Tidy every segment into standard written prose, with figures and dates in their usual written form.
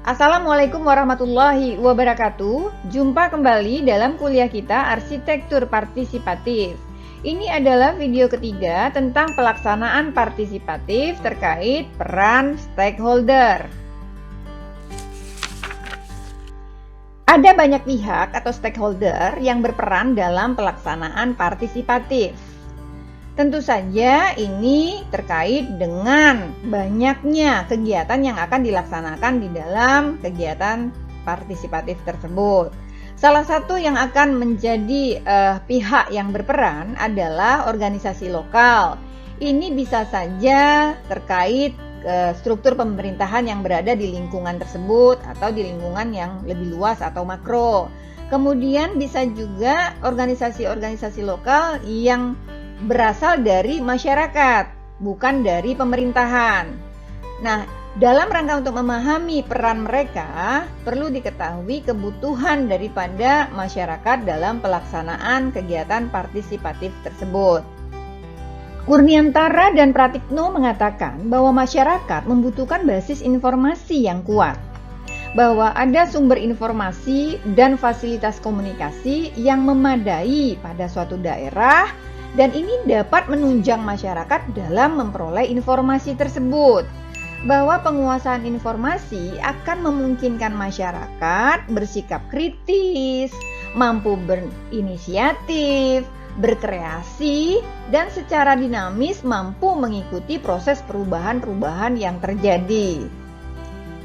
Assalamualaikum warahmatullahi wabarakatuh. Jumpa kembali dalam kuliah kita Arsitektur Partisipatif. Ini adalah video ketiga tentang pelaksanaan partisipatif terkait peran stakeholder. Ada banyak pihak atau stakeholder yang berperan dalam pelaksanaan partisipatif. Tentu saja ini terkait dengan banyaknya kegiatan yang akan dilaksanakan di dalam kegiatan partisipatif tersebut. Salah satu yang akan menjadi pihak yang berperan adalah organisasi lokal. Ini bisa saja terkait struktur pemerintahan yang berada di lingkungan tersebut atau di lingkungan yang lebih luas atau makro. Kemudian bisa juga organisasi-organisasi lokal yang berasal dari masyarakat, bukan dari pemerintahan. Nah, dalam rangka untuk memahami peran mereka, perlu diketahui kebutuhan daripada masyarakat dalam pelaksanaan kegiatan partisipatif tersebut. Kurniantara dan Pratikno mengatakan bahwa masyarakat membutuhkan basis informasi yang kuat, bahwa ada sumber informasi dan fasilitas komunikasi yang memadai pada suatu daerah, dan ini dapat menunjang masyarakat dalam memperoleh informasi tersebut. Bahwa penguasaan informasi akan memungkinkan masyarakat bersikap kritis, mampu berinisiatif, berkreasi, dan secara dinamis mampu mengikuti proses perubahan-perubahan yang terjadi.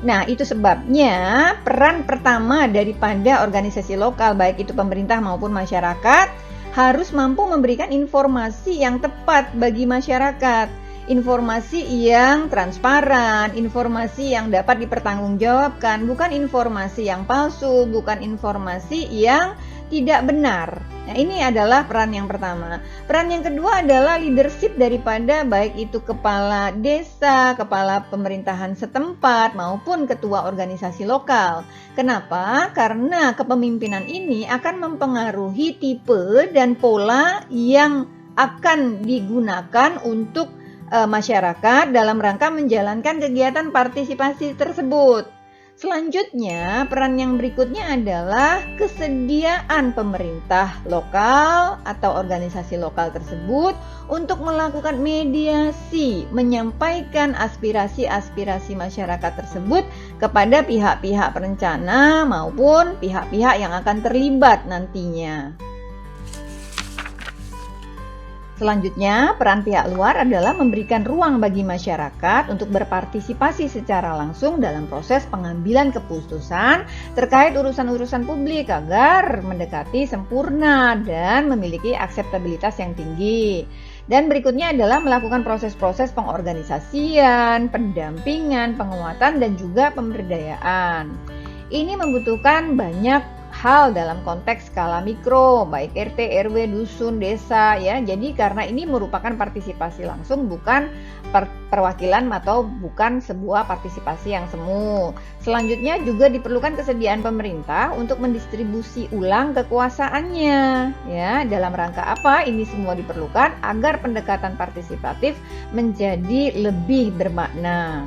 Nah, itu sebabnya peran pertama daripada organisasi lokal, baik itu pemerintah maupun masyarakat, harus mampu memberikan informasi yang tepat bagi masyarakat, informasi yang transparan, informasi yang dapat dipertanggungjawabkan, bukan informasi yang palsu, bukan informasi yang tidak benar. Nah, ini adalah peran yang pertama. Peran yang kedua adalah leadership daripada baik itu kepala desa, kepala pemerintahan setempat, maupun ketua organisasi lokal. Kenapa? Karena kepemimpinan ini akan mempengaruhi tipe dan pola yang akan digunakan untuk masyarakat dalam rangka menjalankan kegiatan partisipasi tersebut. Selanjutnya, peran yang berikutnya adalah kesediaan pemerintah lokal atau organisasi lokal tersebut untuk melakukan mediasi, menyampaikan aspirasi-aspirasi masyarakat tersebut kepada pihak-pihak perencana maupun pihak-pihak yang akan terlibat nantinya. Selanjutnya, peran pihak luar adalah memberikan ruang bagi masyarakat untuk berpartisipasi secara langsung dalam proses pengambilan keputusan terkait urusan-urusan publik agar mendekati sempurna dan memiliki akseptabilitas yang tinggi. Dan berikutnya adalah melakukan proses-proses pengorganisasian, pendampingan, penguatan, dan juga pemberdayaan. Ini membutuhkan banyak hal dalam konteks skala mikro, baik RT, RW, dusun, desa ya. Jadi karena ini merupakan partisipasi langsung, bukan perwakilan atau bukan sebuah partisipasi yang semu. Selanjutnya juga diperlukan kesediaan pemerintah untuk mendistribusi ulang kekuasaannya ya. Dalam rangka apa ini semua diperlukan? Agar pendekatan partisipatif menjadi lebih bermakna.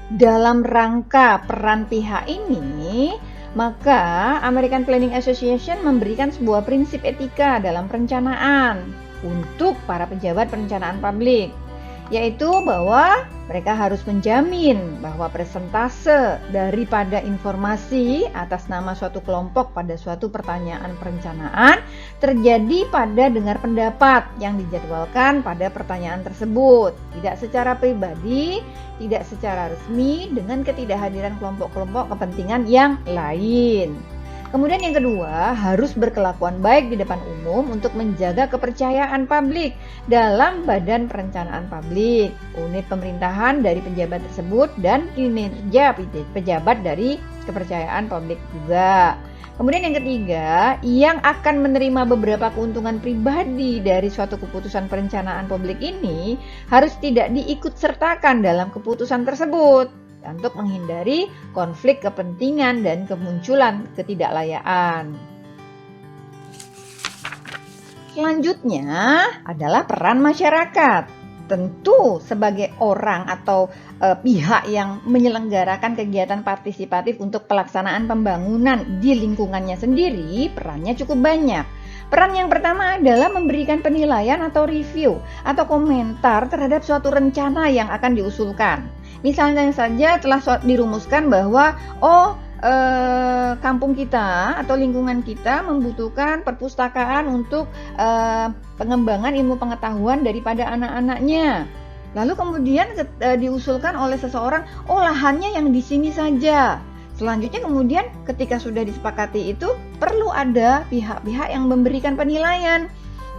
Dalam rangka peran pihak ini, maka American Planning Association memberikan sebuah prinsip etika dalam perencanaan untuk para pejabat perencanaan publik, yaitu bahwa mereka harus menjamin bahwa persentase daripada informasi atas nama suatu kelompok pada suatu pertanyaan perencanaan terjadi pada dengar pendapat yang dijadwalkan pada pertanyaan tersebut, tidak secara pribadi, tidak secara resmi, dengan ketidakhadiran kelompok-kelompok kepentingan yang lain. Kemudian yang kedua, harus berkelakuan baik di depan umum untuk menjaga kepercayaan publik dalam badan perencanaan publik, unit pemerintahan dari pejabat tersebut, dan kinerja pejabat dari kepercayaan publik juga. Kemudian yang ketiga, yang akan menerima beberapa keuntungan pribadi dari suatu keputusan perencanaan publik ini harus tidak diikutsertakan dalam keputusan tersebut untuk menghindari konflik kepentingan dan kemunculan ketidaklayaan. Selanjutnya adalah peran masyarakat. tentu sebagai orang atau pihak yang menyelenggarakan kegiatan partisipatif untuk pelaksanaan pembangunan di lingkungannya sendiri, perannya cukup banyak. Peran yang pertama adalah memberikan penilaian atau review atau komentar terhadap suatu rencana yang akan diusulkan. Misalnya saja telah dirumuskan bahwa kampung kita atau lingkungan kita membutuhkan perpustakaan untuk pengembangan ilmu pengetahuan daripada anak-anaknya. Lalu kemudian diusulkan oleh seseorang, lahannya yang di sini saja. Selanjutnya kemudian ketika sudah disepakati itu perlu ada pihak-pihak yang memberikan penilaian.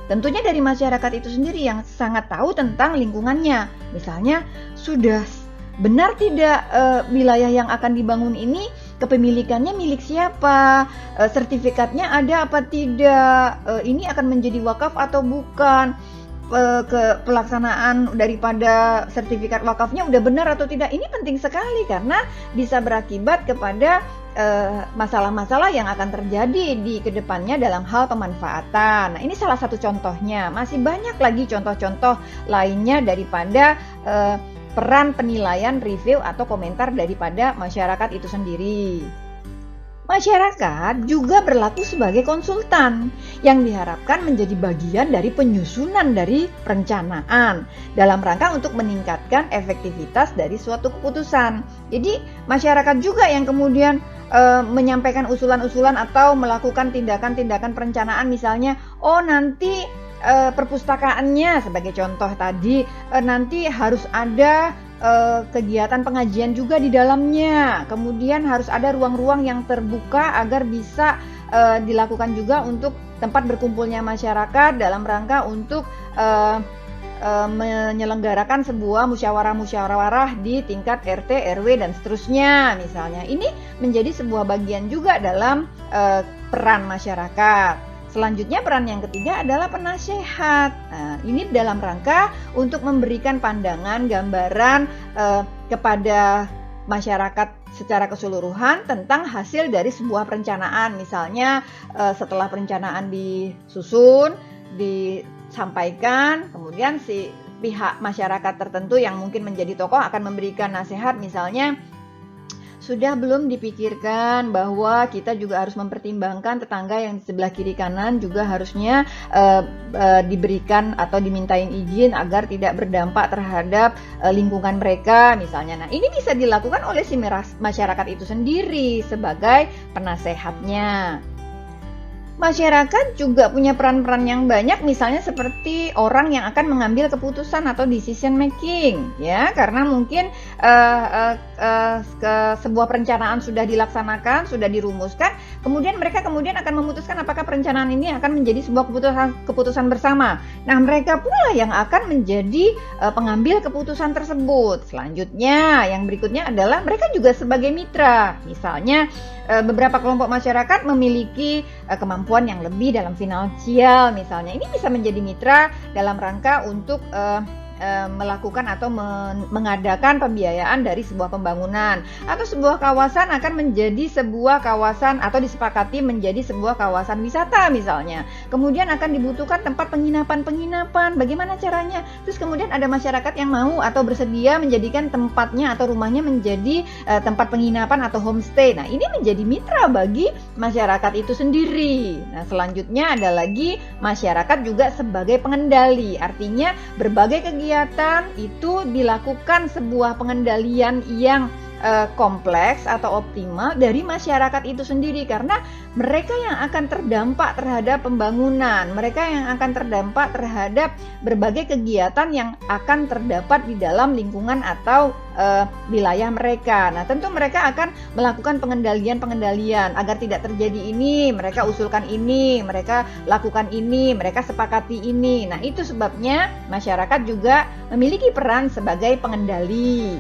Tentunya dari masyarakat itu sendiri yang sangat tahu tentang lingkungannya. Misalnya sudah benar tidak wilayah yang akan dibangun ini kepemilikannya milik siapa, sertifikatnya ada apa tidak, ini akan menjadi wakaf atau bukan, pelaksanaan daripada sertifikat wakafnya udah benar atau tidak. Ini penting sekali karena bisa berakibat kepada masalah-masalah yang akan terjadi di kedepannya dalam hal pemanfaatan. Nah, ini salah satu contohnya. Masih banyak lagi contoh-contoh lainnya daripada peran penilaian, review, atau komentar daripada masyarakat itu sendiri. Masyarakat juga berlaku sebagai konsultan yang diharapkan menjadi bagian dari penyusunan dari perencanaan dalam rangka untuk meningkatkan efektivitas dari suatu keputusan. Jadi masyarakat juga yang kemudian menyampaikan usulan-usulan atau melakukan tindakan-tindakan perencanaan, misalnya nanti perpustakaannya sebagai contoh tadi, nanti harus ada kegiatan pengajian juga di dalamnya. Kemudian harus ada ruang-ruang yang terbuka agar bisa dilakukan juga untuk tempat berkumpulnya masyarakat dalam rangka untuk menyelenggarakan sebuah musyawarah-musyawarah di tingkat RT, RW, dan seterusnya misalnya. Ini menjadi sebuah bagian juga dalam peran masyarakat. Selanjutnya peran yang ketiga adalah penasehat. Nah, ini dalam rangka untuk memberikan pandangan, gambaran kepada masyarakat secara keseluruhan tentang hasil dari sebuah perencanaan. Misalnya setelah perencanaan disusun, disampaikan, kemudian si pihak masyarakat tertentu yang mungkin menjadi tokoh akan memberikan nasihat, misalnya sudah belum dipikirkan bahwa kita juga harus mempertimbangkan tetangga yang di sebelah kiri kanan juga harusnya diberikan atau dimintain izin agar tidak berdampak terhadap lingkungan mereka misalnya. Nah, ini bisa dilakukan oleh si masyarakat itu sendiri sebagai penasehatnya. Masyarakat juga punya peran-peran yang banyak, misalnya seperti orang yang akan mengambil keputusan atau decision making, ya, karena mungkin sebuah perencanaan sudah dilaksanakan, sudah dirumuskan, kemudian mereka akan memutuskan apakah perencanaan ini akan menjadi sebuah keputusan bersama. Nah, mereka pula yang akan menjadi pengambil keputusan tersebut. Selanjutnya, yang berikutnya adalah mereka juga sebagai mitra, misalnya beberapa kelompok masyarakat memiliki kemampuan yang lebih dalam finansial misalnya. Ini bisa menjadi mitra dalam rangka untuk melakukan atau mengadakan pembiayaan dari sebuah pembangunan, atau sebuah kawasan akan menjadi sebuah kawasan atau disepakati menjadi sebuah kawasan wisata misalnya. Kemudian akan dibutuhkan tempat penginapan. Bagaimana caranya? Terus kemudian ada masyarakat yang mau atau bersedia menjadikan tempatnya atau rumahnya menjadi tempat penginapan atau homestay. Nah, ini menjadi mitra bagi masyarakat itu sendiri. Nah, selanjutnya ada lagi masyarakat juga sebagai pengendali. Artinya berbagai kegiatan itu dilakukan sebuah pengendalian yang kompleks atau optimal dari masyarakat itu sendiri, karena mereka yang akan terdampak terhadap pembangunan, mereka yang akan terdampak terhadap berbagai kegiatan yang akan terdapat di dalam lingkungan atau wilayah mereka. Nah, tentu mereka akan melakukan pengendalian agar tidak terjadi ini, mereka usulkan ini, mereka lakukan ini, mereka sepakati ini. Nah, itu sebabnya masyarakat juga memiliki peran sebagai pengendali.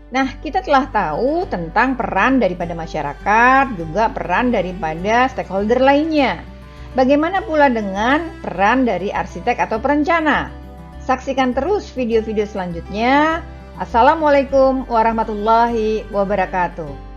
Nah, kita telah tahu tentang peran daripada masyarakat, juga peran daripada stakeholder lainnya. Bagaimana pula dengan peran dari arsitek atau perencana? Saksikan terus video-video selanjutnya. Assalamualaikum warahmatullahi wabarakatuh.